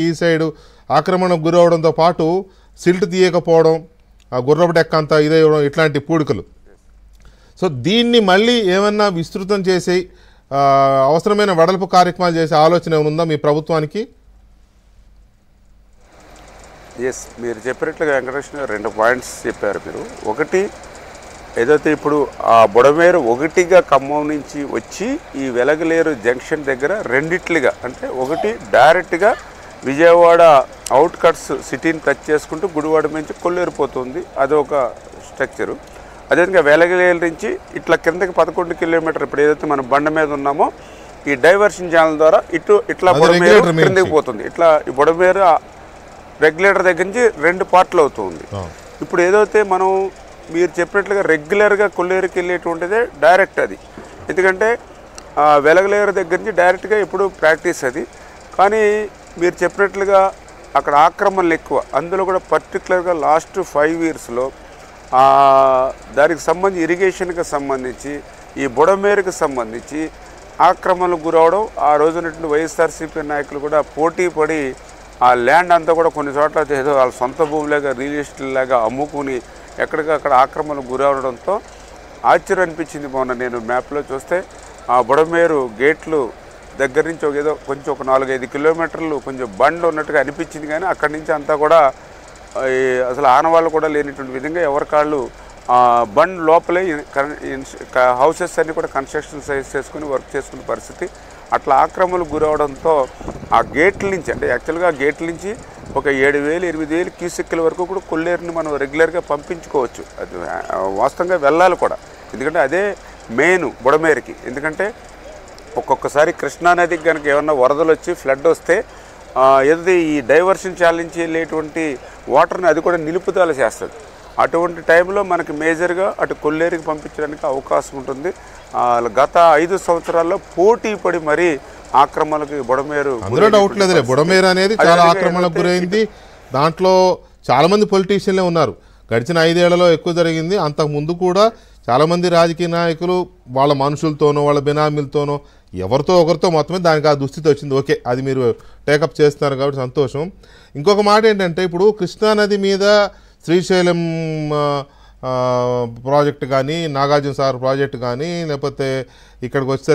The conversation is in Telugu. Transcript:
ఈ సైడ్ ఆక్రమణకు గురవడంతో పాటు సిల్ట్ తీయకపోవడం, ఆ గుర్రపు డెక్క అంతా ఇదేయడం, ఇట్లాంటి పూడికలు. సో దీన్ని మళ్ళీ ఏమన్నా విస్తృతం చేసి అవసరమైన వెడల్పు కార్యక్రమాలు చేసే ఆలోచన ఉందా మీ ప్రభుత్వానికి? ఎస్, మీరు చెప్పినట్లుగా వెంకటకృష్ణ గారు 2 పాయింట్స్ చెప్పారు మీరు. ఒకటి ఏదైతే ఇప్పుడు ఆ బుడమేరు ఒకటిగా ఖమ్మం నుంచి వచ్చి ఈ వెలగలేరు జంక్షన్ దగ్గర రెండిట్లుగా, అంటే ఒకటి డైరెక్ట్గా విజయవాడ అవుట్కట్స్ సిటీని టచ్ చేసుకుంటూ గుడివాడ నుంచి కొల్లేరిపోతుంది, అదొక స్ట్రక్చరు. అదేవిధంగా వెలగలేరు నుంచి ఇట్లా కిందకి 11 కిలోమీటర్ ఇప్పుడు ఏదైతే మనం బండ మీద ఉన్నామో ఈ డైవర్షన్ ఛానల్ ద్వారా ఇట్లా బుడమేరు కిందకి పోతుంది. ఇట్లా ఈ బుడమేరు రెగ్యులేటర్ దగ్గర నుంచి 2 పార్ట్లు అవుతుంది. ఇప్పుడు ఏదైతే మనం మీరు చెప్పినట్లుగా రెగ్యులర్గా కొల్లేరుకి వెళ్ళేటువంటిదే డైరెక్ట్ అది, ఎందుకంటే వెలగలేరు దగ్గర నుంచి డైరెక్ట్గా ఇప్పుడు ప్రాక్టీస్ అది. కానీ మీరు చెప్పినట్లుగా అక్కడ ఆక్రమణలు ఎక్కువ, అందులో కూడా పర్టికులర్గా లాస్ట్ 5 ఇయర్స్లో దానికి సంబంధించి ఇరిగేషన్కి సంబంధించి ఈ బుడమేరుకి సంబంధించి ఆక్రమణలకు గురవడం, ఆ రోజునటువంటి వైఎస్ఆర్సీపీ నాయకులు కూడా పోటీ పడి ఆ ల్యాండ్ అంతా కూడా కొన్ని చోట్ల ఏదో వాళ్ళ సొంత భూమిలాగా రియల్ ఎస్టేట్ లాగా అమ్ముకుని ఎక్కడికక్కడ ఆక్రమణకు గురవడంతో ఆశ్చర్యం అనిపించింది. మొన్న నేను మ్యాప్లో చూస్తే ఆ బుడమేరు గేట్లు దగ్గర నుంచి ఏదో కొంచెం ఒక 4-5 కిలోమీటర్లు కొంచెం బండ్ ఉన్నట్టుగా అనిపించింది, కానీ అక్కడి నుంచి అంతా కూడా అసలు ఆనవాళ్ళు కూడా లేనిటువంటి విధంగా ఎవరి కాళ్ళు బండ్ లోపలే హౌసెస్ అన్నీ కూడా కన్స్ట్రక్షన్ సైజ్ చేసుకుని వర్క్ చేసుకునే పరిస్థితి. అట్లా ఆక్రమణకు గురవడంతో ఆ గేట్ల నుంచి, అంటే యాక్చువల్గా గేట్ల నుంచి ఒక 7,000-8,000 క్యూసెక్కుల వరకు కూడా కొల్లేరుని మనం రెగ్యులర్గా పంపించుకోవచ్చు. అది వాస్తవంగా వెళ్ళాలి కూడా, ఎందుకంటే అదే మెయిన్ బుడమేరుకి. ఎందుకంటే ఒక్కొక్కసారి కృష్ణానదికి కనుక ఏమన్నా వరదలు వచ్చి ఫ్లడ్ వస్తే ఏదైతే ఈ డైవర్షన్ ఛాలెంజ్ వెళ్ళేటువంటి వాటర్ని అది కూడా నిలుపుదల చేస్తుంది. అటువంటి టైంలో మనకి మేజర్గా అటు కొల్లేరుకి పంపించడానికి అవకాశం ఉంటుంది. గత 5 సంవత్సరాల్లో పోటీ పడి మరీ ఆక్రమణలకు బుడమేరు, అందులో డౌట్ లేదులే, బుడమేరు అనేది చాలా ఆక్రమణకు గురైంది. దాంట్లో చాలామంది పొలిటీషియన్లే ఉన్నారు. గడిచిన 5 ఏళ్లలో ఎక్కువ జరిగింది. అంతకుముందు కూడా చాలామంది రాజకీయ నాయకులు వాళ్ళ మనుషులతోనో వాళ్ళ బినామీలతోనో ఎవరితో ఒకరితో మొత్తమే దానికి ఆ దుస్థితి వచ్చింది. ఓకే, అది మీరు టేకప్ చేస్తున్నారు కాబట్టి సంతోషం. ఇంకొక మాట ఏంటంటే, ఇప్పుడు కృష్ణానది మీద శ్రీశైలం ప్రాజెక్ట్ కానీ, నాగార్జున సాగర్ ప్రాజెక్ట్ కానీ, లేకపోతే ఇక్కడికి వచ్చేసరికి